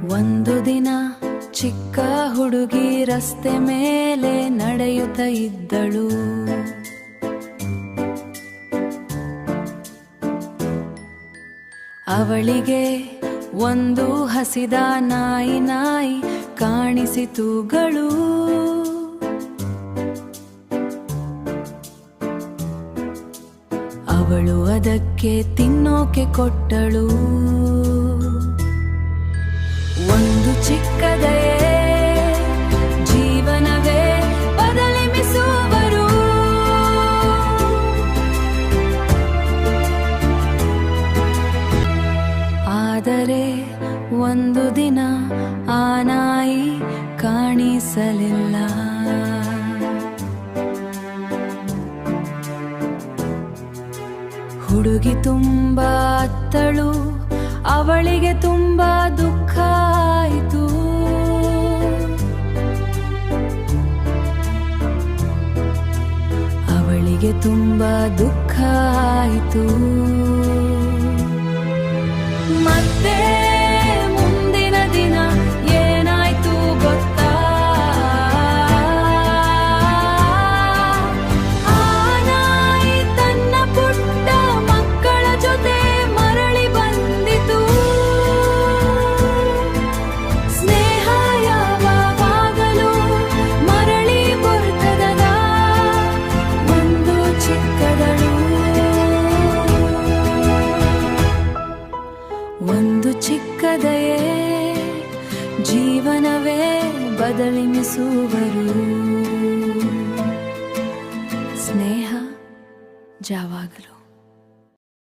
ಒಂದು ದಿನ ಚಿಕ್ಕ ಹುಡುಗಿ ರಸ್ತೆ ಮೇಲೆ ನಡೆಯುತ್ತ ಇದ್ದಳು. ಅವಳಿಗೆ ಒಂದು ಹಸಿದ ನಾಯಿ ಕಾಣಿಸಿತುಗಳು. ಅವಳು ಅದಕ್ಕೆ ತಿನ್ನೋಕೆ ಕೊಟ್ಟಳು. ಒಂದು ಚಿಕ್ಕ ದಯೆ ಜೀವನವೇ ಬದಲಿಸುವರು. ಆದರೆ ಒಂದು ದಿನ ಆ ನಾಯಿ ಕಾಣಿಸಲಿಲ್ಲ. ಹುಡುಗಿ ತುಂಬಾ ಅತ್ತಳು. ಅವಳಿಗೆ ತುಂಬಾ ದುಃಖ ಆಯಿತು. ಅವಳಿಗೆ ತುಂಬಾ ದುಃಖ ಆಯಿತು. ಮತ್ತೆ ಮುಂದಿನ ದಿನ ಏನಾಯ್ತು ಗೊತ್ತಾ? ಆ ನಾಯಿ ತನ್ನ ಪುಟ್ಟ ಮಕ್ಕಳ ಜೊತೆ ಮರಳಿ ಬಂದಿತು. ಸ್ನೇಹ ಯಾವಾಗಲೂ ಮರಳಿ ಬರ್ತದದ. ಒಂದು ಚಿಕ್ಕದಳು, ಒಂದು ಚಿಕ್ಕ ದಯೆ ಜೀವನವೇ ಬದಲಿಸುವರು. ಸ್ನೇಹ ಯಾವಾಗಲೂ